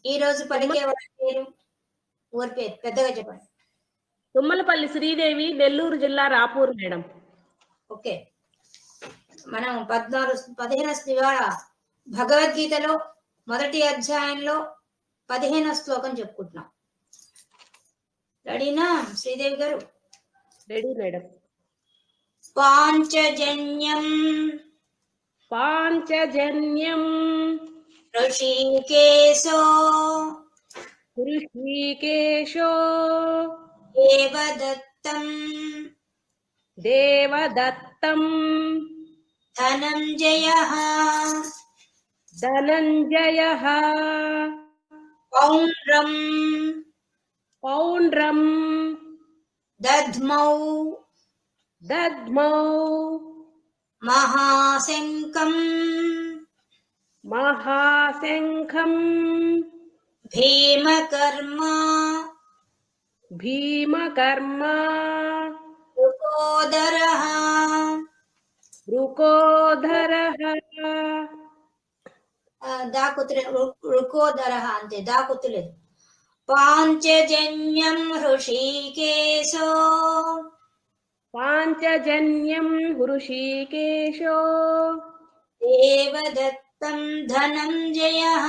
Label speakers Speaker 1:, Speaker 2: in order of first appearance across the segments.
Speaker 1: ఈ రోజు
Speaker 2: తుమ్మ
Speaker 1: పలికే వారి పేరు, ఊరి పేరు పెద్దగా చెప్పండి.
Speaker 2: తుమ్మలపల్లి శ్రీదేవి, నెల్లూరు జిల్లా, రాపూర్ మేడం.
Speaker 1: ఓకే, మనం 15 ఇవాళ భగవద్గీతలో మొదటి అధ్యాయంలో 15వ శ్లోకం చెప్పుకుంటున్నాం. రెడీనా శ్రీదేవి గారు?
Speaker 2: Ready madam.
Speaker 1: పాంచజన్యం
Speaker 2: పాంచజన్యం
Speaker 1: ఋషికేశో
Speaker 2: హృషీకేశో
Speaker 1: దేవదత్తం
Speaker 2: దేవదత్తం
Speaker 1: ధనంజయః
Speaker 2: ధనంజయః
Speaker 1: పౌండ్రం
Speaker 2: పౌండ్రం
Speaker 1: దధ్మౌ
Speaker 2: దద్మౌ
Speaker 1: మహాశంకం
Speaker 2: మహాశంఖం
Speaker 1: భీమకర్మ
Speaker 2: భీమకర్మ
Speaker 1: వృకోదరః
Speaker 2: వృకోధరః
Speaker 1: వృకోదరః అంతే, దాకుతులేదు. పాంచజన్యం హృషీకేశో
Speaker 2: పాంచజన్యం హృషీకేశో
Speaker 1: దేవదత్తం ధనంజయః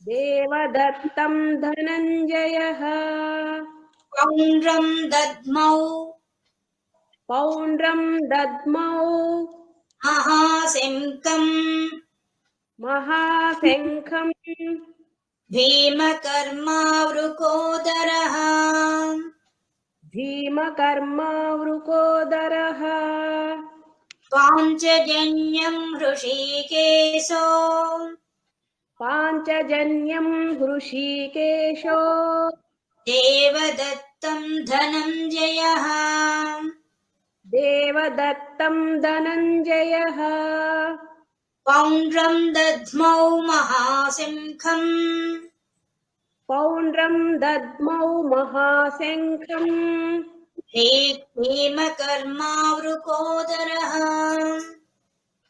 Speaker 2: దేవదత్తం ధనంజయః
Speaker 1: పౌండ్రం దద్మౌ
Speaker 2: పౌండ్రం దద్మౌ
Speaker 1: మహాశంకం
Speaker 2: మహాశంఖం
Speaker 1: భీమకర్మ వృకోదరః
Speaker 2: భీమకర్మ వృకోదరః
Speaker 1: పాంచజన్యం హృషీకేశో
Speaker 2: పాంచజన్యం హృషీకేశో
Speaker 1: దేవదత్తం ధనంజయః
Speaker 2: దేవదత్తం ధనంజయః
Speaker 1: పౌండ్రం దద్మౌ మహాశంఖం
Speaker 2: పౌండ్రం దద్మౌ మహాశంఖం
Speaker 1: భీమకర్మ వృకోదరః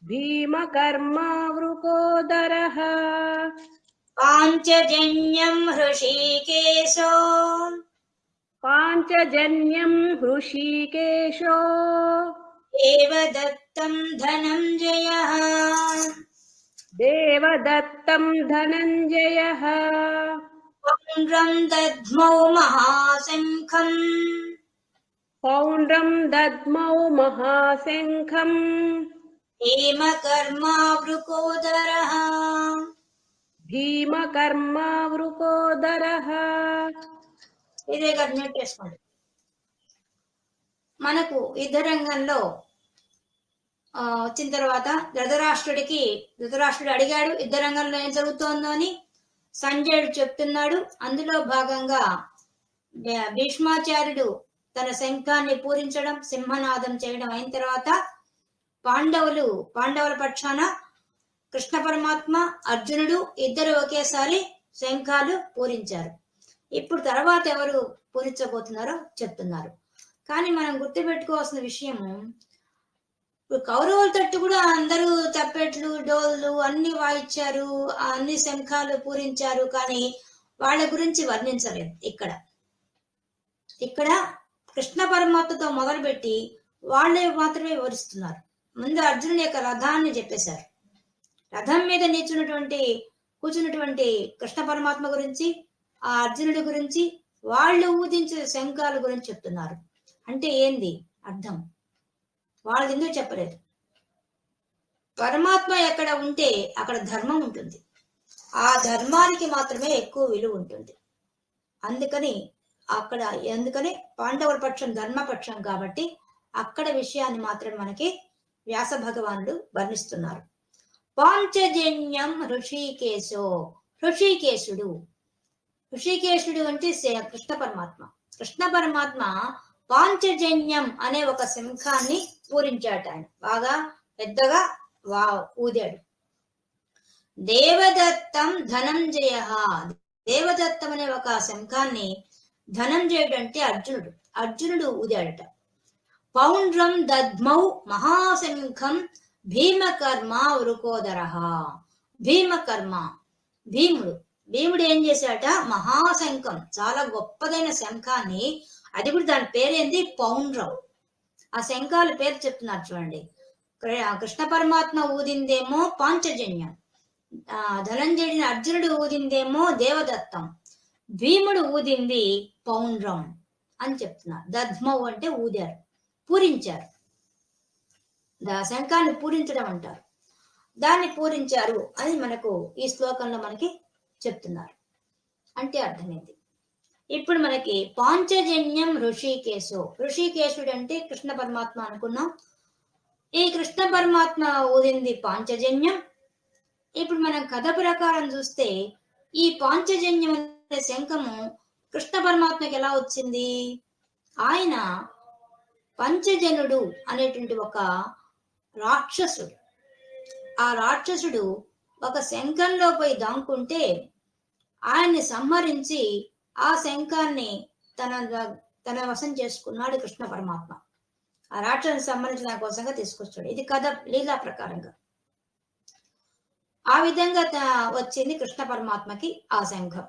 Speaker 2: భీమకర్మ వృకోదరః
Speaker 1: పాంచజన్యం హృషీకేశో
Speaker 2: పాంచజన్యం హృషీకేశో
Speaker 1: దేవదత్తం ధనంజయః
Speaker 2: దేవదత్తం ధనంజయః
Speaker 1: పౌండ్రం దద్మౌ మహాశంఖం
Speaker 2: పౌండ్రం దద్మౌ మహాశంఖం
Speaker 1: భీమకర్మ వృకోదరః
Speaker 2: భీమకర్మ వృకోదరః.
Speaker 1: ఇదే మ్యూట్ చేసుకోండి. మనకు యుద్ధ రంగంలో వచ్చిన తర్వాత ధృతరాష్ట్రుడు అడిగాడు యుద్ధ రంగంలో ఏం జరుగుతోందో అని. సంజయుడు చెప్తున్నాడు. అందులో భాగంగా భీష్మాచార్యుడు తన శంఖాన్ని పూరించడం, సింహనాదం చేయడం అయిన తర్వాత పాండవుల పక్షాన కృష్ణ పరమాత్మ, అర్జునుడు ఇద్దరు ఒకేసారి శంఖాలు పూరించారు. ఇప్పుడు తర్వాత ఎవరు పూరించబోతున్నారో చెప్తున్నారు. కానీ మనం గుర్తుపెట్టుకోవాల్సిన విషయము, ఇప్పుడు కౌరవుల తట్టు కూడా అందరూ తప్పెట్లు, డోళ్ళు అన్ని వాయించారు, అన్ని శంఖాలు పూరించారు. కానీ వాళ్ళ గురించి వర్ణించలేదు. ఇక్కడ కృష్ణ పరమాత్మతో మొదలుపెట్టి వాళ్ళే మాత్రమే వివరిస్తున్నారు. ముందు అర్జునుడి యొక్క రథాన్ని చెప్పేశారు. రథం మీద కూర్చున్నటువంటి కృష్ణ పరమాత్మ గురించి, ఆ అర్జునుడి గురించి, వాళ్ళు ఊదించే శంఖాల గురించి చెప్తున్నారు. అంటే ఏంది అర్థం? వాళ్ళు ఎందుకు చెప్పలేదు? పరమాత్మ ఎక్కడ ఉంటే అక్కడ ధర్మం ఉంటుంది. ఆ ధర్మానికి మాత్రమే ఎక్కువ విలువ ఉంటుంది. అందుకని పాండవుల పక్షం ధర్మపక్షం కాబట్టి అక్కడ విషయాన్ని మాత్రం మనకి వ్యాస భగవానుడు వర్ణిస్తున్నారు. పాంచజన్యం ఋషికేశుడు అంటే కృష్ణ పరమాత్మ పాంచజన్యం అనే ఒక శంఖాన్ని పూరించాట. ఆయన బాగా పెద్దగా ఊదాడు. దేవదత్తం ధనంజయః, దేవదత్తం అనే ఒక శంఖాన్ని ధనంజయుడు అంటే అర్జునుడు ఊదాడట. పౌండ్రం దద్మౌ మహాశంఖం భీమకర్మ వృకోదరః. భీమకర్మ, భీముడు భీముడు ఏం చేశాట, మహాశంఖం, చాలా గొప్పదైన శంఖాన్ని, అది కూడా దాని పేరేంది, పౌండ్రం. ఆ శంఖాల పేరు చెప్తున్నారు చూడండి. కృష్ణ పరమాత్మ ఊదిందేమో పాంచజన్యం, ధనంజయుడిని అర్జునుడు ఊదిందేమో దేవదత్తం, భీముడు ఊదింది పౌండ్రం అని చెప్తున్నారు. దధ్మవు అంటే ఊదారు, పూరించారు. శంఖాన్ని పూరించడం అంటారు. దాన్ని పూరించారు అని మనకు ఈ శ్లోకంలో మనకి చెప్తున్నారు. అంటే అర్థమైంది. ఇప్పుడు మనకి పాంచజన్యం ఋషికేశు. ఋషికేశుడు అంటే కృష్ణ పరమాత్మ అనుకున్నాం. ఈ కృష్ణ పరమాత్మ ఊదింది పాంచజన్యం. ఇప్పుడు మనం కథ ప్రకారం చూస్తే ఈ పాంచజన్యం అనే శంఖము కృష్ణ పరమాత్మకి ఎలా వచ్చింది? ఆయన పంచజనుడు అనేటువంటి ఒక రాక్షసుడు. ఆ రాక్షసుడు ఒక శంఖంలో పోయి దాంకుంటే ఆయన్ని సంహరించి ఆ శంఖాన్ని తన వశం చేసుకున్నాడు కృష్ణ పరమాత్మ. ఆ రాక్షసుని సంహరించిన కోసంగా తీసుకొచ్చాడు. ఇది కథ లీలా ప్రకారంగా. ఆ విధంగా వచ్చింది కృష్ణ పరమాత్మకి ఆ శంఖం.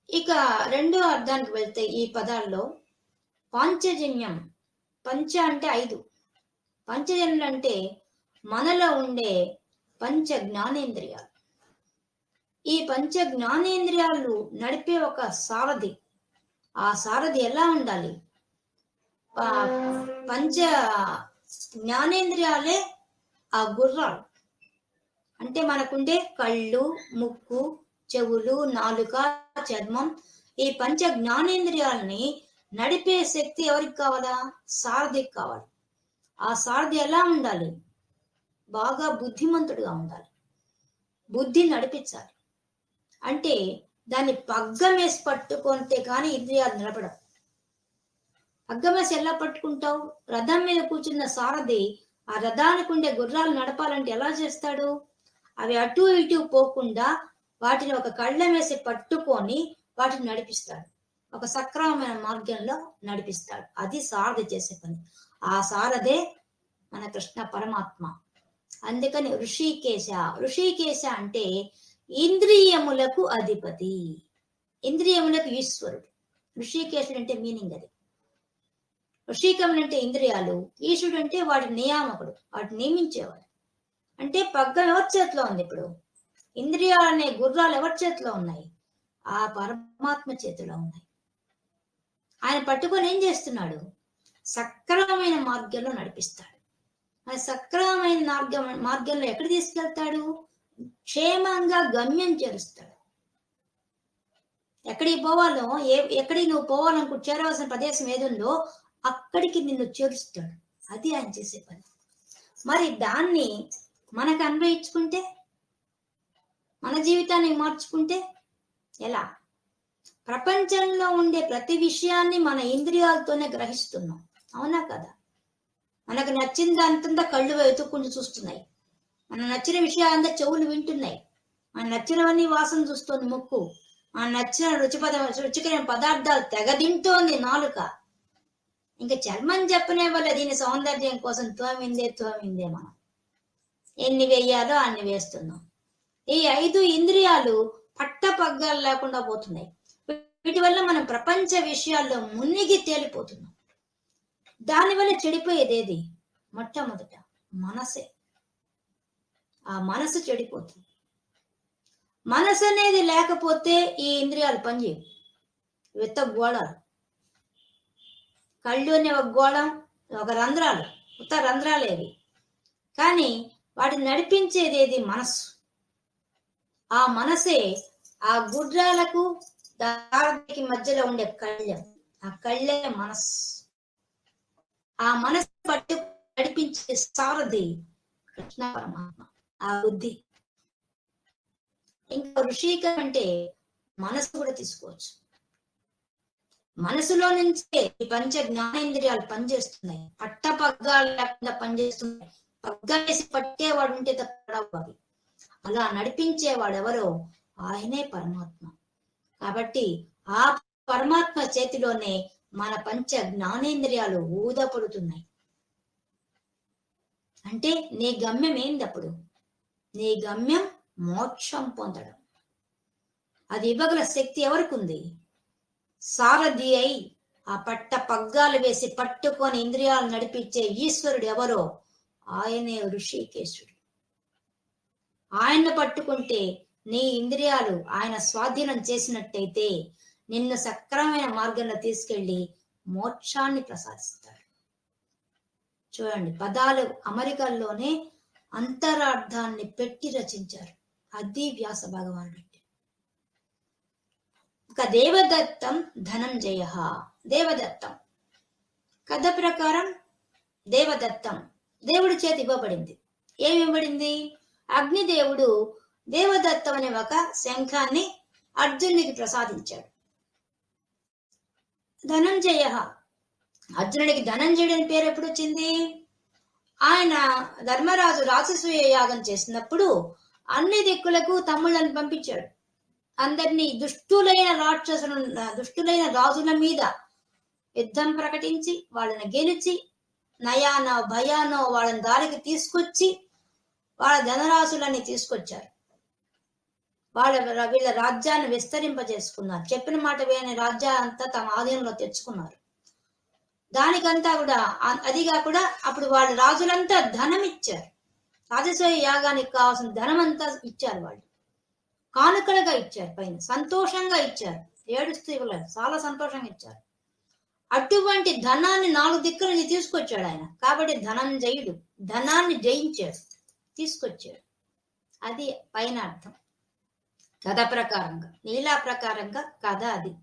Speaker 1: ఇక రెండో అర్థానికి వెళ్తే ఈ పదాల్లో పాంచజన్యం, పంచ అంటే 5, పంచజన్యులు అంటే మనలో ఉండే పంచ జ్ఞానేంద్రియాలు. ఈ పంచ జ్ఞానేంద్రియాలు నడిపే ఒక సారథి. ఆ సారథి ఎలా ఉండాలి? పంచ జ్ఞానేంద్రియాలే ఆ గుర్రాలు. అంటే మనకుండే కళ్ళు, ముక్కు, చెవులు, నాలుక, చర్మం, ఈ పంచ జ్ఞానేంద్రియాలని నడిపే శక్తి ఎవరికి కావాలా? సారథికి కావాలి. ఆ సారథి ఎలా ఉండాలి? బాగా బుద్ధిమంతుడుగా ఉండాలి. బుద్ధి నడిపించాలి. అంటే దాన్ని పగ్గం వేసి పట్టుకుంటే కానీ ఇంద్రియాలు నిలబడవు. పగ్గం వేసి ఎలా పట్టుకుంటావు? రథం మీద కూర్చున్న సారథి ఆ రథానికి ఉండే గుర్రాలు నడపాలంటే ఎలా చేస్తాడు? అవి అటు ఇటు పోకుండా వాటిని ఒక కళ్ళెం వేసి పట్టుకొని వాటిని నడిపిస్తాడు. ఒక సక్రమమైన మార్గంలో నడిపిస్తాడు. అది సారథి చేసే పని. ఆ సారథే మన కృష్ణ పరమాత్మ. అందుకని ఋషికేశ. ఋషికేశ అంటే ఇంద్రియములకు అధిపతి, ఇంద్రియములకు ఈశ్వరుడు. ఋషికేశుడు అంటే మీనింగ్ అది. ఋషికములు అంటే ఇంద్రియాలు, ఈశ్వరుడు అంటే వాడి నియామకుడు, వాటిని నియమించేవాడు. అంటే పగ్గం ఎవరి చేతిలో ఉంది? ఇప్పుడు ఇంద్రియాలనే గుర్రాలు ఎవరి చేతిలో ఉన్నాయి? ఆ పరమాత్మ చేతిలో ఉన్నాయి. ఆయన పట్టుకొని ఏం చేస్తున్నాడు? సక్రమమైన మార్గంలో నడిపిస్తాడు. ఆయన సక్రమమైన మార్గంలో ఎక్కడ తీసుకెళ్తాడు? క్షేమంగా గమ్యం చేరుస్తాడు. ఎక్కడికి పోవాలో, ఎక్కడికి నువ్వు పోవాలనుకు చేరవలసిన ప్రదేశం ఏదుందో అక్కడికి నిన్ను చేరుస్తాడు. అది ఆయన చేసే పని. మరి దాన్ని మనకు అన్వయించుకుంటే, మన జీవితాన్ని మార్చుకుంటే ఎలా? ప్రపంచంలో ఉండే ప్రతి విషయాన్ని మన ఇంద్రియాలతోనే గ్రహిస్తున్నాం, అవునా కదా? మనకు నచ్చిన దాంతంతా కళ్ళు వెతుక్కుంటూ చూస్తున్నాయి. మన నచ్చిన విషయాలంతా చెవులు వింటున్నాయి. మన నచ్చినవన్నీ వాసన చూస్తోంది ముక్కు. మన నచ్చిన రుచికరమైన పదార్థాలు తెగదింటోంది నాలుక. ఇంకా చర్మం చెప్పనే వల్ల దీని సౌందర్యం కోసం తోమిందే మనం. ఎన్ని వేయాలో అన్ని వేస్తున్నాం. ఈ 5 ఇంద్రియాలు పట్టపగ్గాలు లేకుండా పోతున్నాయి. వీటి వల్ల మనం ప్రపంచ విషయాల్లో మునిగి తేలిపోతున్నాం. దానివల్ల చెడిపోయేది ఏది? మొట్టమొదట మనసే. ఆ మనసు చెడిపోతుంది. మనసు అనేది లేకపోతే ఈ ఇంద్రియాలు పనిచేయవు. వెత్త గోళాలు. కళ్ళు అనే ఒక గోళం, ఒక రంధ్రాలు, ఉత్త రంధ్రాలేవి. కానీ వాటిని నడిపించేది ఏది? మనస్సు. ఆ మనసే ఆ గుడ్రాలకు దారికి మధ్యలో ఉండే కళ్ళెం. ఆ కళ్ళే మనస్సు. ఆ మనసు పట్టు నడిపించే సారథి కృష్ణ పరమాత్మ, ఆ బుద్ధి. ఇంకా ఋషిక అంటే మనసు కూడా తీసుకోవచ్చు. మనసులో నుంచే ఈ పంచ జ్ఞానేంద్రియాలు పనిచేస్తున్నాయి. పట్టపగ్గాలు లేకుండా పనిచేస్తున్నాయి. పగ్గ వేసి పట్టేవాడు ఉంటే తప్పవి. అలా నడిపించేవాడు ఎవరో ఆయనే పరమాత్మ. కాబట్టి ఆ పరమాత్మ చేతిలోనే మన పంచ జ్ఞానేంద్రియాలు ఊదపడుతున్నాయి. అంటే నీ గమ్యం ఏంది? అప్పుడు నీ గమ్యం మోక్షం పొందడం. అది ఇవ్వగల శక్తి ఎవరికి ఉంది? సారథి అయి ఆ పట్ట పగ్గాలు వేసి పట్టుకొని ఇంద్రియాలు నడిపించే ఈశ్వరుడు ఎవరో ఆయనే ఋషికేశుడు. ఆయన్ని పట్టుకుంటే నీ ఇంద్రియాలు ఆయన స్వాధీనం చేసినట్టయితే నిన్ను సక్రమమైన మార్గంలో తీసుకెళ్లి మోక్షాన్ని ప్రసాదిస్తాడు. చూడండి, పదాలు అమరికల్లోనే అంతరార్థాన్ని పెట్టి రచించారు. అది వ్యాస భగవానుడు. ఒక దేవదత్తం ధనంజయ. దేవదత్తం కథ ప్రకారం దేవదత్తం దేవుడి చేతి ఇవ్వబడింది. ఏమి ఇవ్వబడింది? అగ్నిదేవుడు దేవదత్తం అనే ఒక శంఖాన్ని అర్జునుడికి ప్రసాదించాడు. ధనంజయ, అర్జునుడికి ధనంజయుడు అని పేరు ఎప్పుడు వచ్చింది? ఆయన ధర్మరాజు రాజసూయ యాగం చేసినప్పుడు అన్ని దిక్కులకు తమ్ముళ్ళని పంపించాడు. అందరినీ దుష్టులైన రాజుల మీద యుద్ధం ప్రకటించి వాళ్ళని గెలిచి నయానో భయానో వాళ్ళని దారికి తీసుకొచ్చి వాళ్ళ ధనరాశులని తీసుకొచ్చారు. వీళ్ళ రాజ్యాన్ని విస్తరింపజేసుకున్నారు. చెప్పిన మాట వేయని రాజ్యాన్ని అంతా తమ ఆధీనంలో తెచ్చుకున్నారు. దానికంతా కూడా అది కాకుండా అప్పుడు వాళ్ళ రాజులంతా ధనం ఇచ్చారు. రాజసూయ యాగానికి కావాల్సిన ధనం అంతా ఇచ్చారు. వాళ్ళు కానుకలుగా ఇచ్చారు. పైన సంతోషంగా ఇచ్చారు. ఏడుస్తూ ఇవ్వలేదు, చాలా సంతోషంగా ఇచ్చారు. అటువంటి ధనాన్ని 4 దిక్కుల నుంచి తీసుకొచ్చాడు ఆయన. కాబట్టి ధనంజయుడు ధనాన్ని జయించాడు, తీసుకొచ్చాడు. అది పైన అర్థం. కథ ప్రకారంగా, లీలా ప్రకారంగా కథ అది.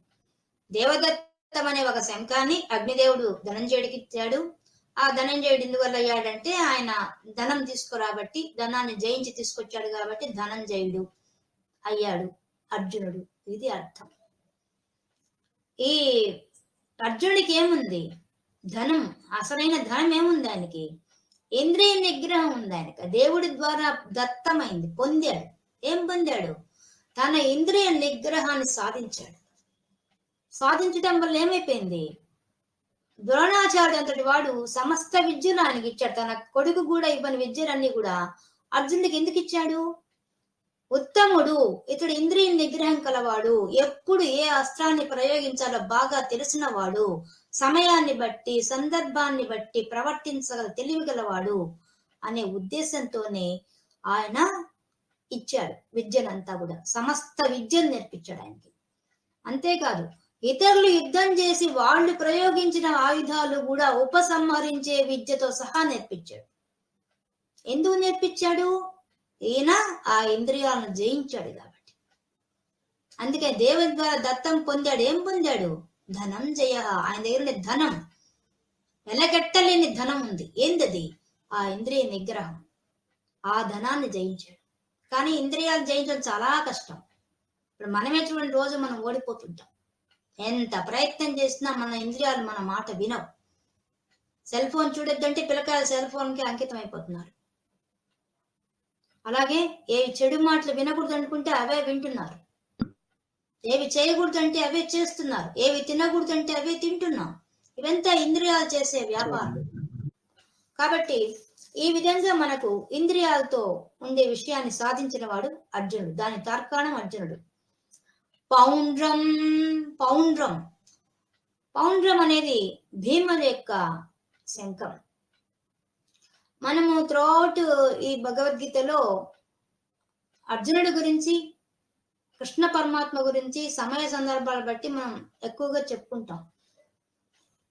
Speaker 1: దేవదత్తం అనే ఒక శంఖాన్ని అగ్నిదేవుడు ధనంజయుడికి ఇచ్చాడు. ఆ ధనంజయుడు ఎందువల్ల అయ్యాడంటే ఆయన ధనం తీసుకురాబట్టి, ధనాన్ని జయించి తీసుకొచ్చాడు కాబట్టి ధనంజయుడు అయ్యాడు అర్జునుడు. ఇది అర్థం. ఈ అర్జునుడికి ఏముంది? ధనం. అసలైన ధనం ఏముంది ఆయనకి? ఇంద్రియ నిగ్రహం ఉంది ఆయనకి. దేవుడి ద్వారా దత్తమైంది, పొందాడు. ఏం పొందాడు? తన ఇంద్రియ నిగ్రహాన్ని సాధించాడు. సాధించడం వల్ల ఏమైపోయింది? ద్రోణాచార్యుడు అంతటి వాడు సమస్త విద్యలు ఆయనకి ఇచ్చాడు. తన కొడుకు కూడా ఇవ్వని విద్యలన్నీ కూడా అర్జునుడికి ఎందుకు ఇచ్చాడు? ఉత్తముడు, ఇతడు ఇంద్రియ నిగ్రహం కలవాడు, ఎప్పుడు ఏ అస్త్రాన్ని ప్రయోగించాలో బాగా తెలిసిన వాడు, సమయాన్ని బట్టి సందర్భాన్ని బట్టి ప్రవర్తించగల తెలివి గలవాడు అనే ఉద్దేశంతోనే ఆయన ఇచ్చాడు విద్యనంతా కూడా. సమస్త విద్యను నేర్పించాడు ఆయనకి. అంతేకాదు, ఇతరులు యుద్ధం చేసి వాళ్ళు ప్రయోగించిన ఆయుధాలు కూడా ఉపసంహరించే విద్యతో సహా నేర్పించాడు. ఎందుకు నేర్పించాడు? ఈయన ఆ ఇంద్రియాలను జయించాడు కాబట్టి. అందుకే దేవుని ద్వారా దత్తం పొందాడు. ఏం పొందాడు? ధనంజయ. ఆయన దగ్గర ధనం, వెలగట్టలేని ధనం ఉంది. ఏందది? ఆ ఇంద్రియ నిగ్రహం. ఆ ధనాన్ని జయించాడు. కానీ ఇంద్రియాలు జయించడం చాలా కష్టం. ఇప్పుడు మనమే చూడండి, రోజు మనం ఓడిపోతుంటాం. ఎంత ప్రయత్నం చేసినా మన ఇంద్రియాలు మన మాట వినవు. సెల్ ఫోన్ చూడొద్దంటే పిల్లకాయలు సెల్ ఫోన్కి అంకితం అయిపోతున్నారు. అలాగే ఏవి చెడు మాటలు వినకూడదు అనుకుంటే అవే వింటున్నారు. ఏవి చేయకూడదు అంటే అవే చేస్తున్నారు. ఏవి తినకూడదు అంటే అవే తింటున్నాం. ఇవంతా ఇంద్రియాలు చేసే వ్యాపారం. కాబట్టి ఈ విధంగా మనకు ఇంద్రియాలతో ఉండే విషయాన్ని సాధించిన వాడు అర్జునుడు. దాని తార్కాణం అర్జునుడు. పౌండ్రం. పౌండ్రం పౌండ్రం అనేది భీముని యొక్క శంఖం. మనము త్రూఅవుట్ ఈ భగవద్గీతలో అర్జునుడి గురించి, కృష్ణ పరమాత్మ గురించి సమయ సందర్భాలు బట్టి మనం ఎక్కువగా చెప్పుకుంటాం.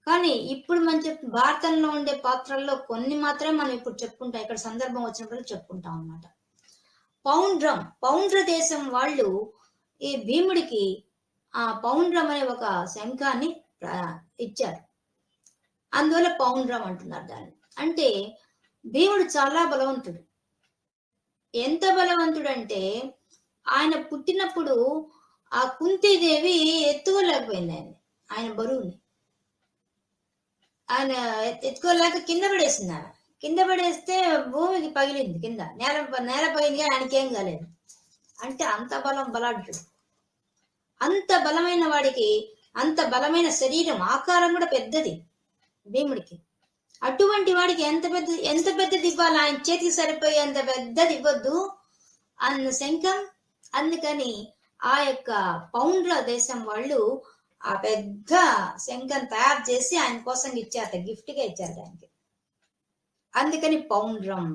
Speaker 1: కానీ ఇప్పుడు మనం భారతంలో ఉండే పాత్రల్లో కొన్ని మాత్రమే మనం ఇప్పుడు చెప్పుకుంటాం. ఇక్కడ సందర్భం వచ్చినప్పుడు చెప్పుకుంటాం అన్నమాట. పౌండ్రం, పౌండ్ర దేశం వాళ్ళు ఈ భీముడికి ఆ పౌండ్రం అనే ఒక శంఖాన్ని ఇచ్చారు. అందువల్ల పౌండ్రం అంటున్నారు దాన్ని. అంటే భీముడు చాలా బలవంతుడు. ఎంత బలవంతుడు అంటే ఆయన పుట్టినప్పుడు ఆ కుంతీదేవి ఎత్తుకోలేకపోయింది ఆయన బరువుని. ఆయన ఎత్తుకోలేక కింద పడేసింది. ఆయన కింద పడేస్తే భూమికి పగిలింది, కింద నేల పగిలింది, ఆయనకేం కాలేదు. అంటే అంత బలాఢ్యుడు. అంత బలమైన వాడికి అంత బలమైన శరీరం, ఆకారం కూడా పెద్దది భీముడికి. అటువంటి వాడికి ఎంత పెద్దది ఇవ్వాలి? ఆయన చేతికి సరిపోయి అంత పెద్దది ఇవ్వద్దు అన్న శంఖం. అందుకని ఆ యొక్క పౌండ్ర దేశం వాళ్ళు ఆ పెద్ద శంఖం తయారు చేసి ఆయన కోసం ఇచ్చారట, గిఫ్ట్ గా ఇచ్చారట ఆయనకి. అందుకని పౌండ్రం.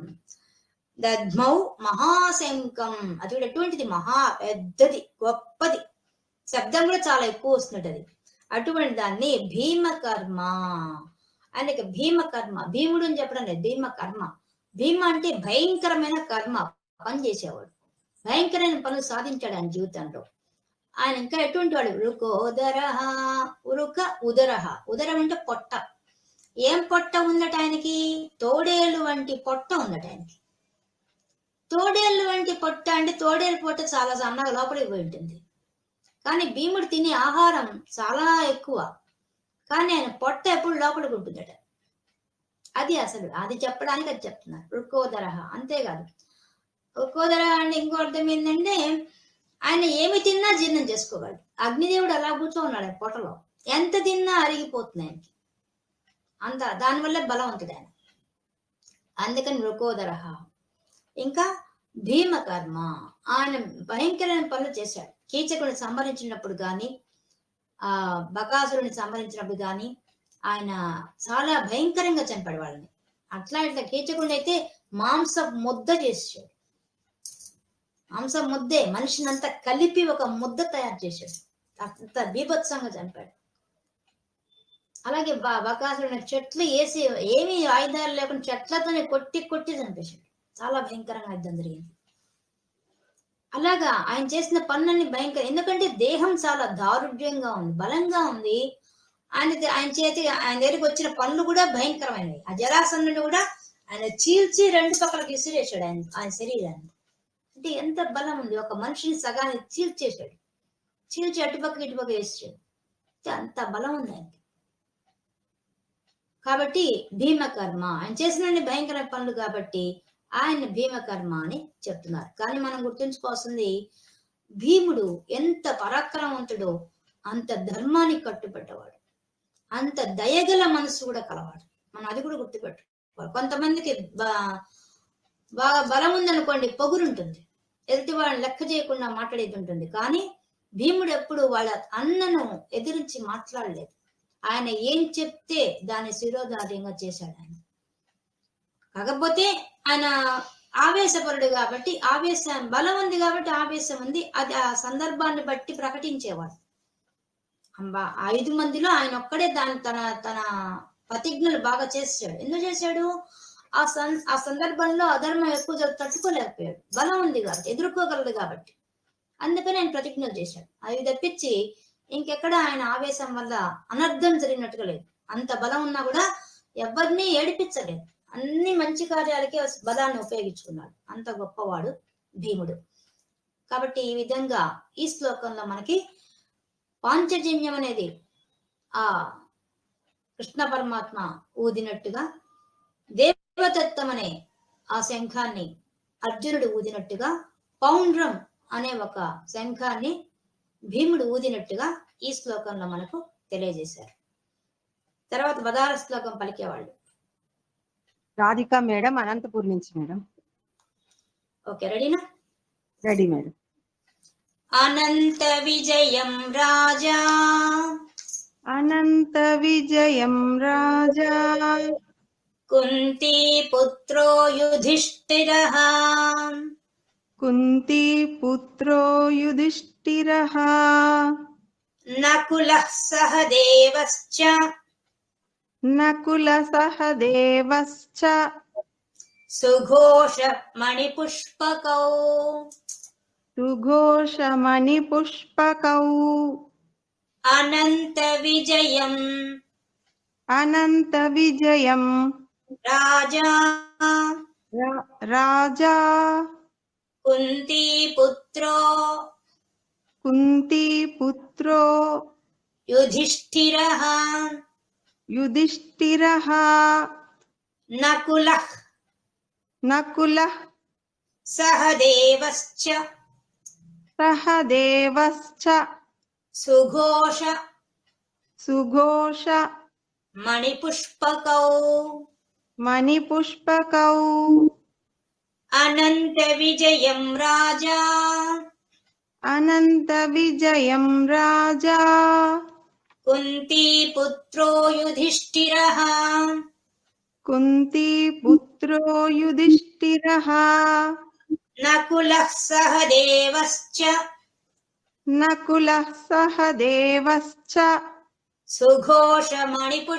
Speaker 1: దద్మౌ మహాశంఖం, అది కూడా ఎటువంటిది, మహా పెద్దది, గొప్పది, శబ్దం కూడా చాలా ఎక్కువ వస్తున్నట్టు అది. అటువంటి దాన్ని భీమకర్మ. ఆయనకి భీమకర్మ, భీముడు అని చెప్పడం లేదు, భీమకర్మ. భీమ అంటే భయంకరమైన కర్మ పని చేసేవాడు, భయంకరమైన పనులు సాధించాడు ఆయన జీవితంలో. ఆయన ఇంకా ఎటువంటి వాడు, ఉరుకోదరహ, ఉరుక ఉదరహ, ఉదరం అంటే పొట్ట. ఏం పొట్ట ఉందట ఆయనకి, తోడేలు వంటి పొట్ట ఉందట ఆయనకి. తోడేళ్ళు వంటి పొట్ట అంటే తోడేలు పొట్ట చాలా సన్నగా లోపలికి పోయి ఉంటుంది, కానీ భీముడు తినే ఆహారం చాలా ఎక్కువ, కానీ ఆయన పొట్ట ఎప్పుడు లోపలికి ఉంటుందట. అది అసలు అది చెప్పడానికి అది చెప్తున్నారు, రుకోదరహ. అంతేకాదు, రుకోదరహ అంటే ఇంకో అర్థం ఏంటంటే ఆయన ఏమి తిన్నా జీర్ణం చేసుకోగలడు. అగ్నిదేవుడు అలా కూర్చో ఉన్నాడు ఆయన పొట్టలో, ఎంత తిన్నా అరిగిపోతుంది ఆయనకి, అంత దానివల్ల బలవంతుడు ఆయన. అందుకని రుకోదరహ. ఇంకా భీమకర్మ, ఆయన భయంకరమైన పనులు చేశాడు. కీచకుడిని సంహరించినప్పుడు గాని, ఆ బకాసురుని సంహరించినప్పుడు గాని ఆయన చాలా భయంకరంగా చంపాడు వాళ్ళని. అట్లా ఇట్లా కీచకుడిని అయితే మాంసం ముద్ద చేసాడు, మాంసం ముద్దే, మనిషిని అంతా కలిపి ఒక ముద్ద తయారు చేశాడు, అంత బీభత్సంగా చంపాడు. అలాగే బకాసురుని చెట్లు వేసి, ఏమీ ఆయుధాలు లేకుండా చెట్లతోనే కొట్టి కొట్టి చంపేశాడు. చాలా భయంకరంగా యుద్ధం జరిగింది. అలాగా ఆయన చేసిన పనులన్నీ భయంకరం, ఎందుకంటే దేహం చాలా దారుఢ్యంగా ఉంది, బలంగా ఉంది. ఆయన చేతి, ఆయన దగ్గరికి వచ్చిన పనులు కూడా భయంకరమైనవి. ఆ జరాసంధుడు కూడా ఆయన చీల్చి రెండు పక్కలకు విసిరేశాడు ఆయన శరీరాన్ని. అంటే ఎంత బలం ఉంది, ఒక మనిషిని సగాన్ని చీల్చేశాడు, చీల్చి అటుపక్క ఇటుపక్క వేసాడు, అంత బలం ఉంది ఆయనకి. కాబట్టి భీమకర్మ, ఆయన చేసిన భయంకర పనులు కాబట్టి ఆయన భీమకర్మ అని చెప్తున్నారు. కానీ మనం గుర్తుంచుకోవాల్సింది, భీముడు ఎంత పరాక్రమవంతుడో అంత ధర్మానికి కట్టుబడ్డవాడు, అంత దయగల మనసు కూడా కలవాడు. మనం అది కూడా గుర్తుపెట్టుకోవాలి. కొంతమందికి బాగా బలం ఉందనుకోండి, పొగురుంటుంది, ఎదుటి వాళ్ళని లెక్క చేయకుండా మాట్లాడేది ఉంటుంది. కానీ భీముడు ఎప్పుడు వాళ్ళ అన్నను ఎదిరించి మాట్లాడలేదు. ఆయన ఏం చెప్తే దాన్ని శిరోధార్యంగా చేశాడు ఆయన. కాకపోతే ఆయన ఆవేశపరుడు కాబట్టి, ఆవేశం బలం ఉంది కాబట్టి ఆవేశం ఉంది, అది ఆ సందర్భాన్ని బట్టి ప్రకటించేవాడు. 5 మందిలో ఆయన ఒక్కడే తన ప్రతిజ్ఞలు బాగా చేశాడు. ఎందుకు చేశాడు, ఆ సందర్భంలో అధర్మం ఎక్కువ తట్టుకోలేకపోయాడు, బలం ఉంది కాబట్టి, ఎదుర్కోగలదు కాబట్టి. అందుకని ఆయన ప్రతిజ్ఞలు చేశాడు. అవి తప్పించి ఇంకెక్కడ ఆయన ఆవేశం వల్ల అనర్థం జరిగినట్టుగా లేదు. అంత బలం ఉన్నా కూడా ఎవరిని ఏడిపించలేదు, అన్ని మంచి కార్యాలకే బలాన్ని ఉపయోగించుకున్నాడు. అంత గొప్పవాడు భీముడు. కాబట్టి ఈ విధంగా ఈ శ్లోకంలో మనకి పాంచజన్యం అనేది ఆ కృష్ణ పరమాత్మ ఊదినట్టుగా, దేవతత్వం అనే ఆ శంఖాన్ని అర్జునుడు ఊదినట్టుగా, పౌండ్రం అనే ఒక శంఖాన్ని భీముడు ఊదినట్టుగా ఈ శ్లోకంలో మనకు తెలియజేశారు. తర్వాత 16వ శ్లోకం పలికేవాళ్ళు
Speaker 3: రాధిక మేడం, అనంతపూర్ నుంచి మేడం.
Speaker 1: ఓకే, రెడీనా?
Speaker 3: Ready madam.
Speaker 1: అనంత విజయం రాజా,
Speaker 3: అనంత విజయం రాజా,
Speaker 1: కుంతీ పుత్రో యుధిష్ఠిరః,
Speaker 3: కుంతీ పుత్రో యుధిష్ఠిరః,
Speaker 1: నకులః సహదేవశ్చ,
Speaker 3: నకుల సహదేవశ్చ,
Speaker 1: సుఘోష మణిపుష్పకౌ,
Speaker 3: సుఘోష మణిపుష్పకౌ,
Speaker 1: అనంత విజయం
Speaker 3: అనంత విజయం
Speaker 1: రాజా,
Speaker 3: రాజా,
Speaker 1: కుంతీ పుత్రో
Speaker 3: కుంతీ పుత్రో
Speaker 1: యుధిష్ఠిరః,
Speaker 3: యుధిష్ఠిరః,
Speaker 1: నకులః
Speaker 3: నకులః
Speaker 1: సహదేవశ్చ,
Speaker 3: సహదేవశ్చ,
Speaker 1: సుఘోష
Speaker 3: సుఘోష
Speaker 1: మణిపుష్పకౌ,
Speaker 3: మణిపుష్పకౌ,
Speaker 1: అనంత విజయం రాజా,
Speaker 3: అనంత విజయం రాజా
Speaker 1: కుంతీ పుత్రో యుధిష్ఠిరః
Speaker 3: కుంతీ పుత్రో యుధిష్ఠిరః
Speaker 1: నకులః సహదేవశ్చ
Speaker 3: నకులః సహదేవశ్చ
Speaker 1: సుఘోషమణిపుష్పకౌ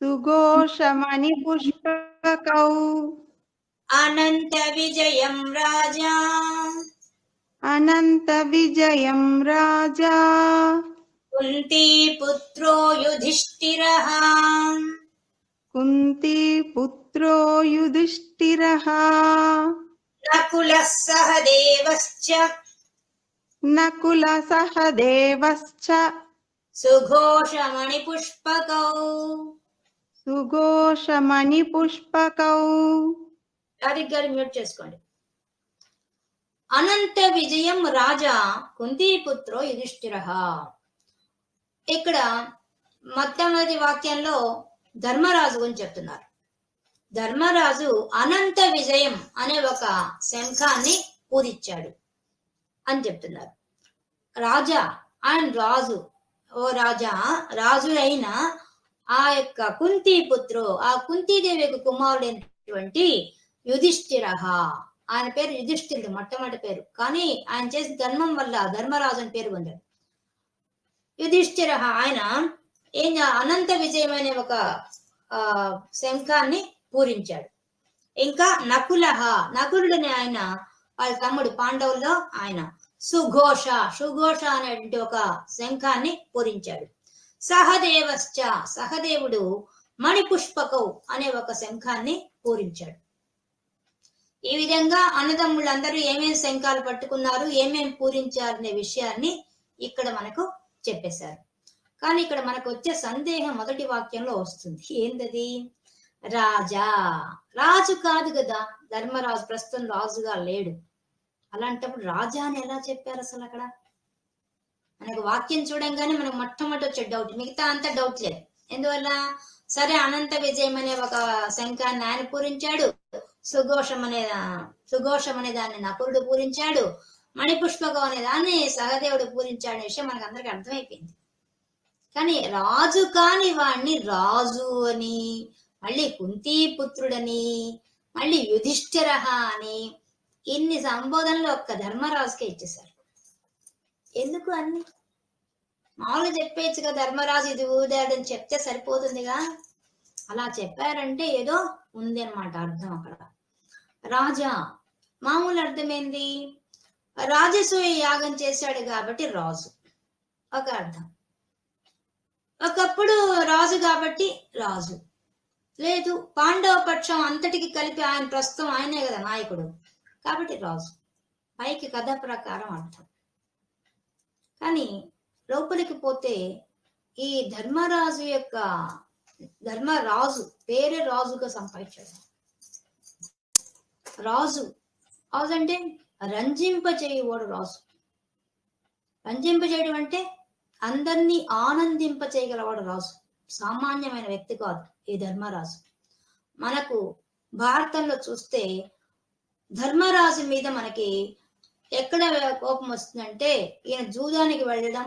Speaker 3: సుఘోషమణిపుష్పకౌ
Speaker 1: అనంత విజయం రాజా
Speaker 3: అనంత విజయం రాజా
Speaker 1: కుంతీ పుత్రో యుధిష్ఠిరః
Speaker 3: కుంతీ పుత్రో యుధిష్ఠిరః
Speaker 1: నకులః సహదేవశ్చ
Speaker 3: నకుల సహదేవశ్చ
Speaker 1: సుఘోషమణిపుష్పకౌ.
Speaker 3: సుఘోషమణిపుష్పకౌ.
Speaker 1: రాధిక్ గారు మ్యూట్ చేసుకోండి. అనంత విజయం రాజా కుంతీపుత్రో యుధిష్ఠిరః. ఇక్కడ మొట్టమొదటి వాక్యంలో ధర్మరాజు గురించి చెప్తున్నారు. ధర్మరాజు అనంత విజయం అనే ఒక శంఖాన్ని పూరించాడు అని చెప్తున్నారు. రాజా ఆయన రాజు, ఓ రాజా, రాజు అయిన ఆ యొక్క కుంతీపుత్రు, ఆ కుంతీదేవి యొక్క కుమారుడైనటువంటి యుధిష్ఠిరః, ఆయన పేరు యుధిష్ఠిరుడు మొట్టమొదటి పేరు, కానీ ఆయన చేసిన ధర్మం వల్ల ధర్మరాజు అని పేరు పొందాడు. యుధిష్ఠిరః ఆయన ఏం అనంత విజయమైన ఒక శంఖాన్ని పూరించాడు. ఇంకా నకులః, నకులుడని ఆయన వాళ్ళ తమ్ముడు పాండవుల్లో ఆయన సుఘోష, సుఘోష అనేటువంటి ఒక శంఖాన్ని పూరించాడు. సహదేవశ్చ, సహదేవుడు మణిపుష్పకౌ అనే ఒక శంఖాన్ని పూరించాడు. ఈ విధంగా అన్నదమ్ముళ్ళందరూ ఏమేం శంఖాలు పట్టుకున్నారు, ఏమేం పూరించారు అనే విషయాన్ని ఇక్కడ మనకు చెప్పేశారు. కానీ ఇక్కడ మనకు వచ్చే సందేహం మొదటి వాక్యంలో వస్తుంది. ఏంటది? రాజా, రాజు కాదు కదా, ధర్మరాజు ప్రస్తుతం రాజుగా లేడు. అలాంటప్పుడు రాజా అని ఎలా చెప్పారు అసలు? అక్కడ మనకు వాక్యం చూడంగానే మనకు మొట్టమొదటి వచ్చే డౌట్, మిగతా అంతా డౌట్ లేదు. ఎందువల్ల? సరే, అనంత విజయం అనే ఒక శంఖాన్ని ఆయన పూరించాడు, సుఘోషం అనే దాన్ని నకులుడు పూరించాడు, మణిపుష్పకం అనే దాన్ని సహదేవుడు పూరించాడు అనే విషయం మనకు అందరికి అర్థమైపోయింది. కానీ రాజు కాని వాణ్ణి రాజు అని, మళ్ళీ కుంతీపుత్రుడని, మళ్ళీ యుధిష్ఠిరః అని ఇన్ని సంబోధనలు ఒక్క ధర్మరాజుకే ఇచ్చేశారు. ఎందుకు అన్ని? మామూలుగా చెప్పేచ్చు కదా, ధర్మరాజు ఇది ఊదాడని చెప్తే సరిపోతుందిగా. అలా చెప్పారంటే ఏదో ఉంది అనమాట అర్థం అక్కడ. రాజా మామూలు అర్థం ఏంది? రాజసూయ యాగం చేశాడు కాబట్టి రాజు ఒక అర్థం. ఒకప్పుడు రాజు కాబట్టి రాజు లేదు, పాండవ పక్షం అంతటికి కలిపి ఆయన ప్రస్తుతం ఆయనే కదా నాయకుడు కాబట్టి రాజు. పైకి కథ ప్రకారం అర్థం. కానీ లోపలికి పోతే ఈ ధర్మరాజు పేరే రాజుగా సంపాదించాడు. రాజు అంటే రంజింపచేయువాడు రాజు. రంజింపచేయడం అంటే అందరినీ ఆనందింప చేయగలవాడు రాజు. సామాన్యమైన వ్యక్తి కాదు ఈ ధర్మరాజు. మనకు భారతంలో చూస్తే ధర్మరాజు మీద మనకి ఎక్కడ కోపం వస్తుందంటే, ఈయన జూదానికి వెళ్ళడం,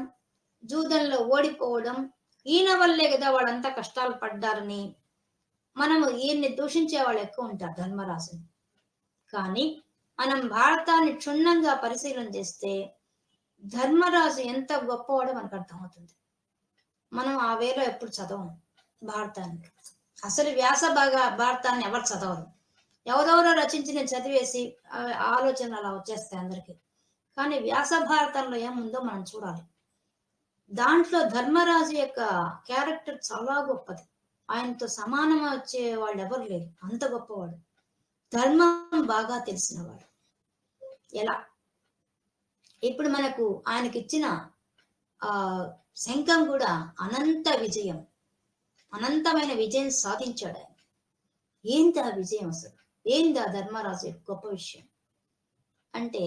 Speaker 1: జూదంలో ఓడిపోవడం, ఈయన వల్లే కదా వాళ్ళంతా కష్టాలు పడ్డారని మనము ఈయన్ని దూషించే వాళ్ళు ఎక్కువ ఉంటారు ధర్మరాజుని. కానీ మనం భారతాన్ని క్షుణ్ణంగా పరిశీలన చేస్తే ధర్మరాజు ఎంత గొప్పవాడో మనకు అర్థమవుతుంది. మనం ఆ వేలో ఎప్పుడు చదవం భారతాన్ని. అసలు భారతాన్ని ఎవరు చదవరు. ఎవరెవరో రచించి నేను చదివేసి ఆలోచనలు అలా వచ్చేస్తాయి అందరికి. కానీ వ్యాస భారతంలో ఏముందో మనం చూడాలి. దాంట్లో ధర్మరాజు యొక్క క్యారెక్టర్ చాలా గొప్పది. ఆయనతో సమానం వచ్చే వాళ్ళు ఎవరు లేరు, అంత గొప్పవాడు. ధర్మం బాగా తెలిసినవాడు. ఎలా? ఇప్పుడు మనకు ఆయనకిచ్చిన శంఖం కూడా అనంత విజయం, అనంతమైన విజయం సాధించాడు ఆయన. ఏంటి ఆ విజయం అసలు? ఏంది ఆ ధర్మరాజు యొక్క గొప్ప విషయం అంటే,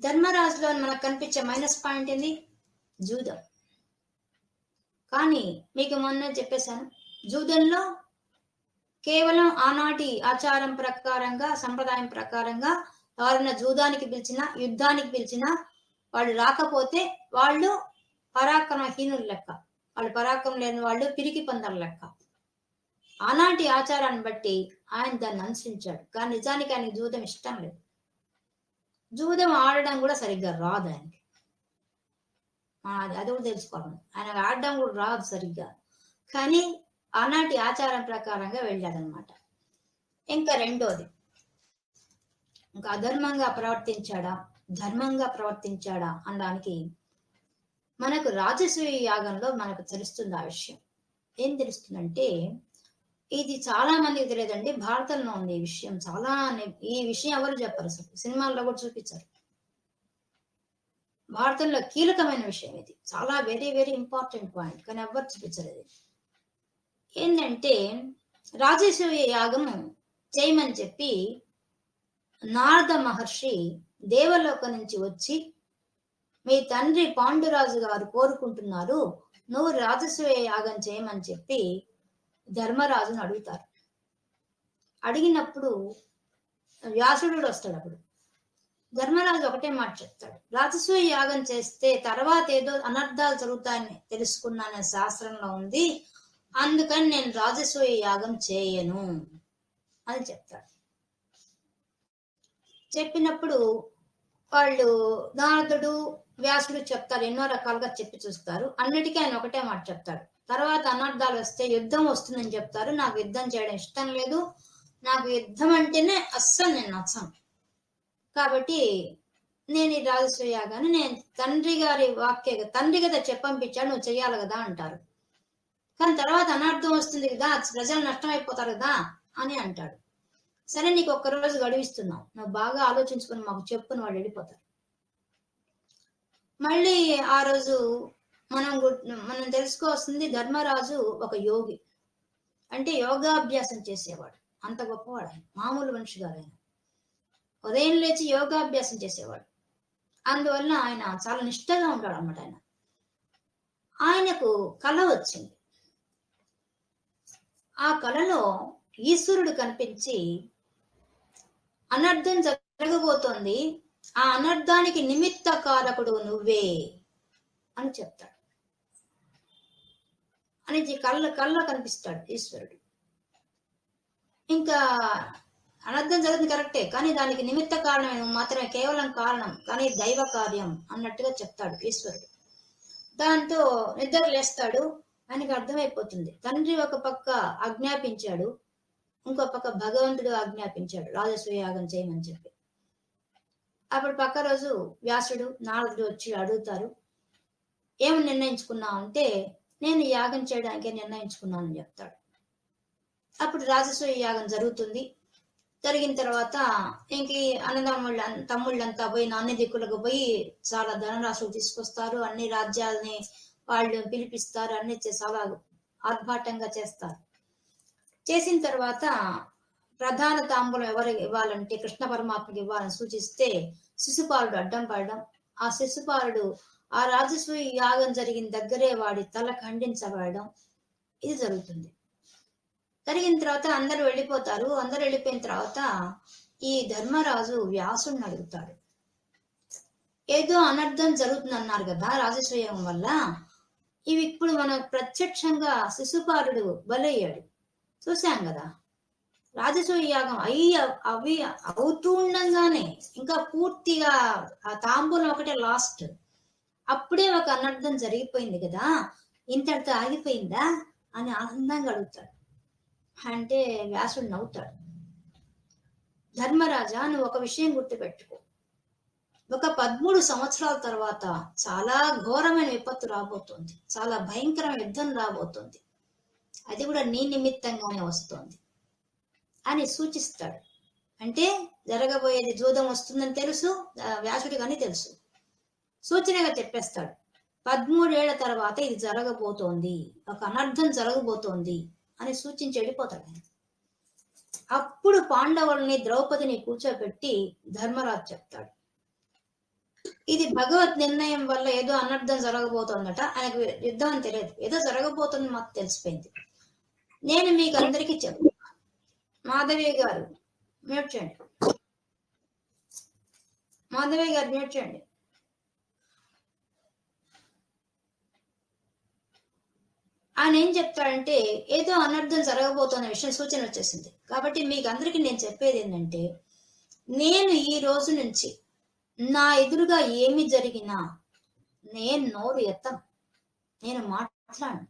Speaker 1: ధర్మరాజులో మనకు కనిపించే మైనస్ పాయింట్ ఏంది? జూదం. కానీ మీకు మొన్న చెప్పేశాను, జూదంలో కేవలం ఆనాటి ఆచారం ప్రకారంగా, సంప్రదాయం ప్రకారంగా ఎవరైనా జూదానికి పిలిచినా యుద్ధానికి పిలిచినా వాళ్ళు రాకపోతే వాళ్ళు పరాక్రమహీనులు లెక్క, వాళ్ళు పరాక్రమం లేని వాళ్ళు పిరికి పందల లెక్క. ఆనాటి ఆచారాన్ని బట్టి ఆయన దాన్ని అనుసరించాడు. కానీ నిజానికి ఆయనకి జూదం ఇష్టం లేదు, జూదం ఆడడం కూడా సరిగ్గా రాదు ఆయనకి. అది కూడా తెలుసుకోవాలి, ఆయన ఆడడం కూడా రాదు సరిగ్గా. కానీ ఆనాటి ఆచారం ప్రకారంగా వెళ్ళాడనమాట. ఇంకా రెండోది, ఇంకా అధర్మంగా ప్రవర్తించాడా ధర్మంగా ప్రవర్తించాడా అనడానికి మనకు రాజసూయ యాగంలో మనకు తెలుస్తుంది ఆ విషయం. ఏం తెలుస్తుందంటే, ఇది చాలా మందికి తెలియదండి, భారతంలో ఉంది ఈ విషయం. ఈ విషయం ఎవరు చెప్పరు, అసలు సినిమాల్లో కూడా చూపించారు. భారతంలో కీలకమైన విషయం ఇది, చాలా వెరీ వెరీ ఇంపార్టెంట్ పాయింట్, కానీ ఎవరు చూపించలేదు. ఏంటంటే, రాజసూయ యాగం చేయమని చెప్పి నారద మహర్షి దేవలోకం నుంచి వచ్చి, మీ తండ్రి పాండురాజు గారు కోరుకుంటున్నారు, నువ్వు రాజసూయ యాగం చేయమని చెప్పి ధర్మరాజును అడుగుతారు. అడిగినప్పుడు వ్యాసుడు వస్తాడు. అప్పుడు ధర్మరాజు ఒకటే మాట చెప్తాడు, రాజసూయ యాగం చేస్తే తర్వాత ఏదో అనర్థాలు జరుగుతాయని తెలుసుకున్నానని శాస్త్రంలో ఉంది, అందుకని నేను రాజసూయ యాగం చేయను అని చెప్తాడు. చెప్పినప్పుడు వాళ్ళు నారదుడు వ్యాసుడు చెప్తారు, ఎన్నో రకాలుగా చెప్పి చూస్తారు. అన్నిటికీ ఆయన ఒకటే మాట చెప్తాడు, తర్వాత అనర్థాలు వస్తే యుద్ధం వస్తుందని చెప్తారు. నాకు యుద్ధం చేయడం ఇష్టం లేదు, నాకు యుద్ధం అంటేనే అస్సలు నేను నచ్చను, కాబట్టి నేను ఈ రాజసూయ యాగాన్ని నేను తండ్రి గారి తండ్రి కదా చెప్పంపించాడు, నువ్వు చెయ్యాలి కదా అంటారు. కానీ తర్వాత అనర్థం వస్తుంది కదా, ప్రజలు నష్టం అయిపోతారు కదా అని అంటాడు. సరే, నీకు ఒక్కరోజు గడివిస్తున్నావు, నువ్వు బాగా ఆలోచించుకుని మాకు చెప్పుని వాళ్ళు వెళ్ళిపోతారు. మళ్ళీ ఆ రోజు మనం తెలుసుకోవాల్సింది, ధర్మరాజు ఒక యోగి, అంటే యోగాభ్యాసం చేసేవాడు. అంత గొప్పవాడు ఆయన, మామూలు మనిషి కాదు ఆయన. ఉదయం లేచి యోగాభ్యాసం చేసేవాడు. అందువల్ల ఆయన చాలా నిష్ఠగా ఉంటాడు అన్నమాట. ఆయనకు కళ వచ్చింది. ఆ కళలో ఈశ్వరుడు కనిపించి, అనర్థం జరగబోతోంది, ఆ అనర్థానికి నిమిత్త కారకుడు నువ్వే అని చెప్తాడు. అనేది కళ్ళలో కనిపిస్తాడు ఈశ్వరుడు. ఇంకా అనర్థం జరుగుతుంది కరెక్టే, కానీ దానికి నిమిత్త కారణమే నువ్వు మాత్రమే, కేవలం కారణం, కానీ దైవ కార్యం అన్నట్టుగా చెప్తాడు ఈశ్వరుడు. దాంతో నిద్ర లేస్తాడు. ఆయనకు అర్థమైపోతుంది, తండ్రి ఒక పక్క ఆజ్ఞాపించాడు, ఇంకో పక్క భగవంతుడు ఆజ్ఞాపించాడు రాజసూయ యాగం చేయమని చెప్పి. అప్పుడు పక్క రోజు వ్యాసుడు నారదుడు వచ్చి అడుగుతారు, ఏమి నిర్ణయించుకున్నావు అంటే, నేను యాగం చేయడానికే నిర్ణయించుకున్నానని చెప్తాడు. అప్పుడు రాజసూయ యాగం జరుగుతుంది. జరిగిన తర్వాత ఇంక తమ్ముళ్ళంతా పోయి అన్ని దిక్కులకు పోయి చాలా ధనరాశులు తీసుకొస్తారు, అన్ని రాజ్యాలని వాళ్ళు పిలిపిస్తారు, అన్ని చాలా ఆర్భాటంగా చేస్తారు. చేసిన తర్వాత ప్రధాన తాంబూలం ఎవరికి ఇవ్వాలంటే కృష్ణ పరమాత్మకి ఇవ్వాలని సూచిస్తే శిశుపాలుడు అడ్డం పడడం, ఆ శిశుపాలుడు ఆ రాజసూయ యాగం జరిగిన దగ్గరే వాడి తల ఖండించబడడం, ఇది జరుగుతుంది. జరిగిన తర్వాత అందరూ వెళ్ళిపోతారు. అందరూ వెళ్ళిపోయిన తర్వాత ఈ ధర్మరాజు వ్యాసుడిని అడుగుతాడు, ఏదో అనర్థం జరుగుతుంది అన్నారు కదా రాజసూయం వల్ల, ఇవి ఇప్పుడు మన ప్రత్యక్షంగా శిశుపాలుడు బలయ్యాడు చూశాం కదా, రాజసూయ యాగం అవి అవుతూ ఉండగానే ఇంకా పూర్తిగా ఆ తాంబూలం ఒకటే లాస్ట్, అప్పుడే ఒక అనర్థం జరిగిపోయింది కదా, ఇంతటితో ఆగిపోయిందా అని ఆనందంగా అడుగుతాడు. అంటే వ్యాసుడు నవ్వుతాడు, ధర్మరాజా నువ్వు ఒక విషయం గుర్తుపెట్టుకో, ఒక 13 సంవత్సరాల తర్వాత చాలా ఘోరమైన విపత్తు రాబోతోంది, చాలా భయంకరమైన యుద్ధం రాబోతోంది, అది కూడా నీ నిమిత్తంగానే వస్తోంది అని సూచిస్తాడు. అంటే జరగబోయేది జూదం వస్తుందని తెలుసు, వ్యాసుడికి అని తెలుసు, సూచనగా చెప్పేస్తాడు. 13 ఏళ్ల తర్వాత ఇది జరగబోతోంది, ఒక అనర్థం జరగబోతోంది అని సూచించి వెళ్ళిపోతాడు ఆయన. అప్పుడు పాండవుల్ని ద్రౌపదిని కూర్చోబెట్టి ధర్మరాజు చెప్తాడు, ఇది భగవత్ నిర్ణయం వల్ల ఏదో అనర్థం జరగబోతోందట, ఆయనకు యుద్ధం అని తెలియదు, ఏదో జరగబోతుంది మాకు తెలిసిపోయింది, నేను మీకు అందరికీ చెప్తాను. మాధవి గారు మ్యూట్ చేయండి. మాధవయ్య గారు మ్యూట్ చేయండి. ఆయన ఏం చెప్తాడంటే ఏదో అనర్థం జరగబోతున్న విషయం సూచన వచ్చేసింది. కాబట్టి మీకు అందరికీ నేను చెప్పేది ఏంటంటే, నేను ఈ రోజు నుంచి నా ఎదురుగా ఏమి జరిగినా నేను నోరు ఎత్తను, నేను మాట్లాడను.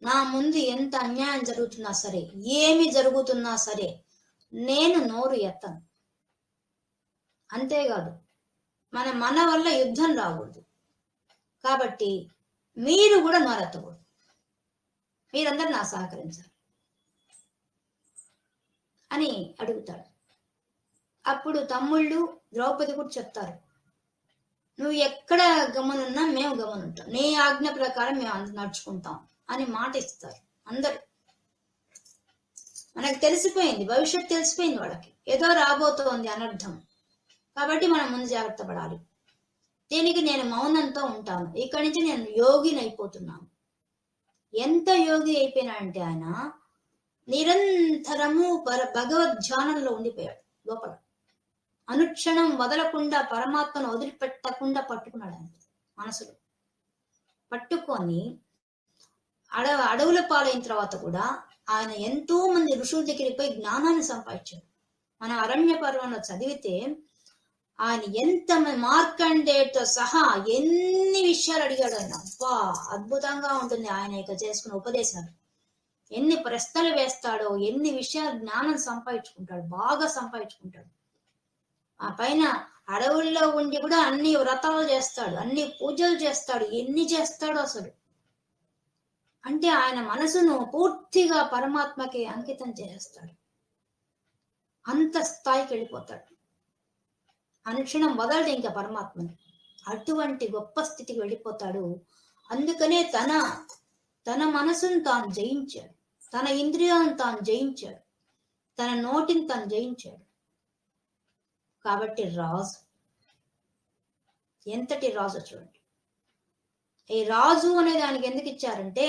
Speaker 1: నా ముందు ఎంత అన్యాయం జరుగుతున్నా సరే, ఏమి జరుగుతున్నా సరే నేను నోరు ఎత్తను. అంతేకాదు మన వల్ల యుద్ధం రాకూడదు. కాబట్టి మీరు కూడా నోరెత్తకూడదు. మీరందరూ నా సహకరించాలి అని అడుగుతాడు. అప్పుడు తమ్ముళ్ళు ద్రౌపది కూడా చెప్తారు, నువ్వు ఎక్కడ గమనున్నా మేము గమనుంటాం, నీ ఆజ్ఞ ప్రకారం మేము అందరు నడుచుకుంటాం అని మాట ఇస్తారు. అందరు మనకు తెలిసిపోయింది, భవిష్యత్తు తెలిసిపోయింది, వాళ్ళకి ఏదో రాబోతోంది అనర్థం. కాబట్టి మనం ముందు జాగ్రత్త పడాలి. దీనికి నేను మౌనంతో ఉంటాను. ఇక్కడి నుంచి నేను యోగిని అయిపోతున్నాను. ఎంత యోగి అయిపోయినా అంటే ఆయన నిరంతరము భగవద్ ధ్యానంలో ఉండిపోయాడు. లోపల అనుక్షణం వదలకుండా పరమాత్మను వదిలిపెట్టకుండా పట్టుకున్నాడు. ఆయన మనసులో పట్టుకొని అడవుల పాలైన తర్వాత కూడా ఆయన ఎంతో మంది ఋషుల దగ్గరికి పోయి జ్ఞానాన్ని సంపాదించాడు. మనం అరణ్య పర్వంలో చదివితే ఆయన ఎంత మార్కండేయుడితో సహా ఎన్ని విషయాలు అడిగాడు ఆయన. అబ్బా, అద్భుతంగా ఉంటుంది ఆయన ఇక చేసుకున్న ఉపదేశాలు. ఎన్ని ప్రశ్నలు వేస్తాడో, ఎన్ని విషయాలు జ్ఞానం సంపాదించుకుంటాడు, బాగా సంపాదించుకుంటాడు. ఆ పైన అడవుల్లో ఉండి కూడా అన్ని వ్రతాలు చేస్తాడు, అన్ని పూజలు చేస్తాడు. ఎన్ని చేస్తాడో అసలు. అంటే ఆయన మనసును పూర్తిగా పరమాత్మకి అంకితం చేస్తాడు. అంత స్థాయికి వెళ్ళిపోతాడు. అనుక్షణం వదలడు ఇంకా పరమాత్మని. అటువంటి గొప్ప స్థితికి వెళ్ళిపోతాడు. అందుకనే తన మనసును తాను జయించాడు, తన ఇంద్రియాలను తాను జయించాడు, తన నోటిని తాను జయించాడు. కాబట్టి రాజు, ఎంతటి రాజు చూడండి. ఈ రాజు అనే దానికి ఎందుకు ఇచ్చారంటే,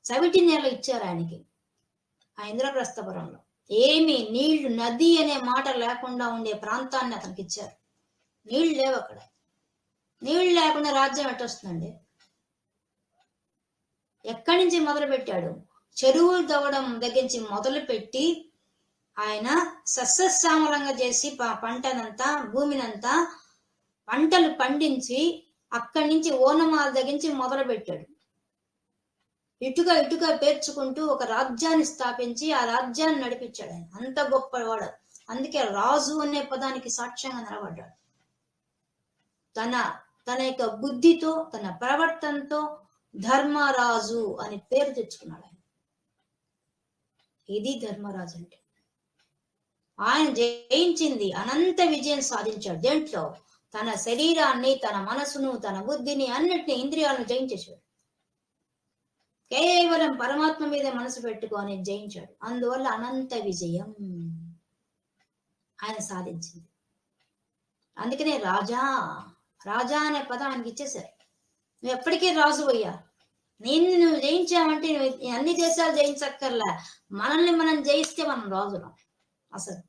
Speaker 1: చవిటి నేల ఇచ్చారు ఆయనకి ఆ ఇంద్రప్రస్థపురంలో. ఏమి నీళ్లు, నది అనే మాట లేకుండా ఉండే ప్రాంతాన్ని అతనికి ఇచ్చారు. నీళ్లు లేవు అక్కడ. నీళ్లు లేకుండా రాజ్యం ఎట్టొస్తుందండి? ఎక్కడి నుంచి మొదలు పెట్టాడు? చెరువులు తవ్వడం దగ్గర నుంచి మొదలు పెట్టి ఆయన సస్యశ్యామలంగా చేసి పంటనంతా, భూమినంతా పంటలు పండించి అక్కడి నుంచి ఓనమాల దగ్గర నుంచి మొదలు పెట్టాడు. ఇటుక పేర్చుకుంటూ ఒక రాజ్యాన్ని స్థాపించి ఆ రాజ్యాన్ని నడిపించాడు ఆయన. అంత గొప్పవాడు. అందుకే రాజు అనే పదానికి సాక్ష్యంగా నిలబడ్డాడు. తన యొక్క బుద్ధితో, తన ప్రవర్తనతో ధర్మరాజు అని పేరు తెచ్చుకున్నాడు ఆయన. ఇది ధర్మరాజు అంటే. ఆయన జయించింది, అనంత విజయం సాధించాడు. దేంట్లో? తన శరీరాన్ని, తన మనసును, తన బుద్ధిని, అన్నిటిని, ఇంద్రియాలను జయించేశాడు. కేవలం పరమాత్మ మీద మనసు పెట్టుకొని జయించాడు. అందువల్ల అనంత విజయం ఆయన సాధించింది. అందుకనే రాజా అనే పదం ఆయనకి ఇచ్చేశారు. నువ్వు ఎప్పటికీ రాజు అయ్యా. నువ్వు జయించావంటే నువ్వు అన్ని దేశాలు జయించక్కర్లా. మనల్ని మనం జయిస్తే మనం రాజులం. అసలు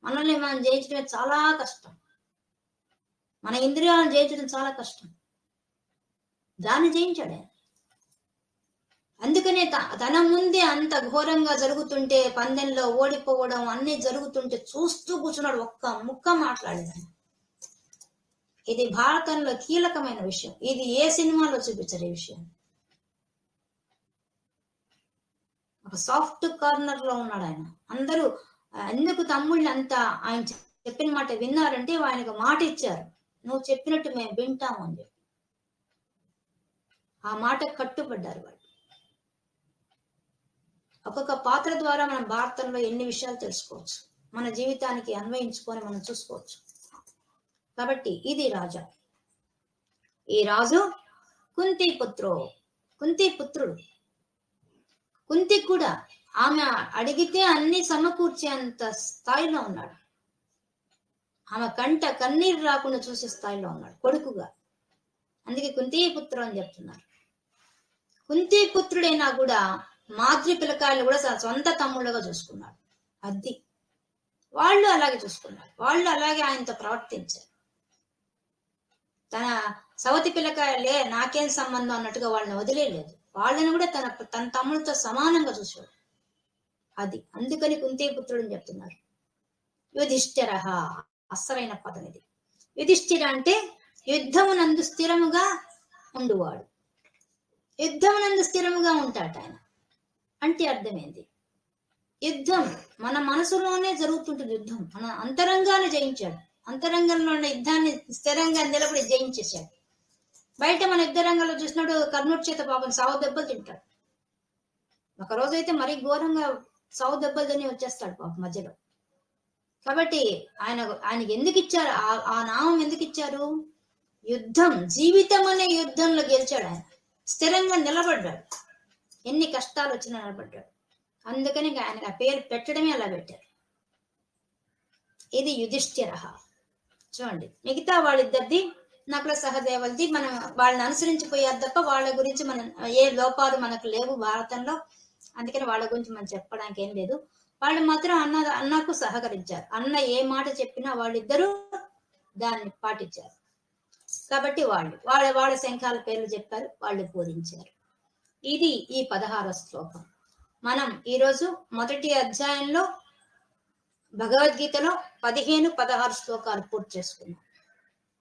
Speaker 1: మనల్ని మనం జయించడమే చాలా కష్టం. మన ఇంద్రియాలను జయించడం చాలా కష్టం. దాన్ని జయించాడే. అందుకనే తన ముందే అంత ఘోరంగా జరుగుతుంటే, పందెంలో ఓడిపోవడం అన్ని జరుగుతుంటే చూస్తూ కూర్చున్నాడు. ఒక్క ముక్క మాట్లాడేది. ఇది భారతంలో కీలకమైన విషయం. ఇది ఏ సినిమాలో చూపించరు ఈ విషయం. ఒక సాఫ్ట్ కార్నర్ లో ఉన్నాడు ఆయన. అందరూ ఎందుకు తమ్ముళ్ళు అంతా ఆయన చెప్పిన మాట విన్నారంటే, ఆయనకు మాట ఇచ్చారు, నువ్వు చెప్పినట్టు మేము వింటాము అని చెప్పి. ఆ మాట కట్టుబడ్డారు వాళ్ళు. ఒక్కొక్క పాత్ర ద్వారా మనం భారతంలో ఎన్ని విషయాలు తెలుసుకోవచ్చు, మన జీవితానికి అన్వయించుకొని మనం చూసుకోవచ్చు. కాబట్టి ఇది రాజా. ఈ రాజు కుంతి పుత్రుడు. కుంతి కూడా ఆమె అడిగితే అన్ని సమకూర్చేంత స్థాయిలో ఉన్నాడు. ఆమె కంట కన్నీరు రాకుండా చూసే స్థాయిలో ఉన్నాడు కొడుకుగా. అందుకే కుంతి పుత్రుడు అని చెప్తున్నారు. కుంతి పుత్రుడైనా కూడా మాతృ పిల్లకాయలు కూడా సొంత తమ్ముళ్ళగా చూసుకున్నాడు. అది వాళ్ళు అలాగే చూసుకున్నారు, వాళ్ళు అలాగే ఆయనతో ప్రవర్తించారు. తన సవతి పిల్లక నాకేం సంబంధం అన్నట్టుగా వాళ్ళని వదిలేయలేదు. వాళ్ళని కూడా తన తమ్ముడితో సమానంగా చూశాడు. అది అందుకని కుంతిపుత్రుడు అని చెప్తున్నారు. యుధిష్ఠిర, అసలైన పదం ఇది. యుధిష్ఠిర అంటే యుద్ధమునందు స్థిరముగా ఉండువాడు. యుద్ధమునందు స్థిరముగా ఉంటాడు ఆయన. అంటే అర్థమైంది, యుద్ధం మన మనసులోనే జరుగుతుంటుంది. యుద్ధం మన అంతరంగాన్ని జయించాడు. అంతరంగంలో ఉన్న యుద్ధాన్ని స్థిరంగా నిలబడి జయించేశాడు. బయట మన యుద్ధ రంగంలో చూసినాడు కర్ణుడి చేత పాపం సావు దెబ్బలు తింటాడు. ఒక రోజైతే మరీ ఘోరంగా సావు దెబ్బలు తిని వచ్చేస్తాడు పాపం మధ్యలో. కాబట్టి ఆయనకి ఎందుకు ఇచ్చారు ఆ నామం? ఎందుకు ఇచ్చారు? యుద్ధం, జీవితం అనే యుద్ధంలో గెలిచాడు ఆయన. స్థిరంగా నిలబడ్డాడు, ఎన్ని కష్టాలు వచ్చినా నిలబడ్డాడు. అందుకని ఆయనకు ఆ పేరు పెట్టడమే అలా పెట్టారు. ఇది యుధిష్ఠిర. చూడండి, మిగతా వాళ్ళిద్దరిది నకుల సహదేవులది మనం వాళ్ళని అనుసరించిపోయారు తప్ప వాళ్ళ గురించి మనం ఏ లోపాలు మనకు లేవు భారతంలో. అందుకని వాళ్ళ గురించి మనం చెప్పడానికి ఏం లేదు. వాళ్ళు మాత్రం అన్నకు సహకరించారు. అన్న ఏ మాట చెప్పినా వాళ్ళిద్దరూ దాన్ని పాటించారు. కాబట్టి వాళ్ళ శంఖాల పేర్లు చెప్పారు, వాళ్ళు పూరించారు. ఇది ఈ 16వ శ్లోకం. మనం ఈరోజు మొదటి అధ్యాయంలో భగవద్గీతలో 15, 16 శ్లోకాలు పూర్తి చేసుకున్నాం.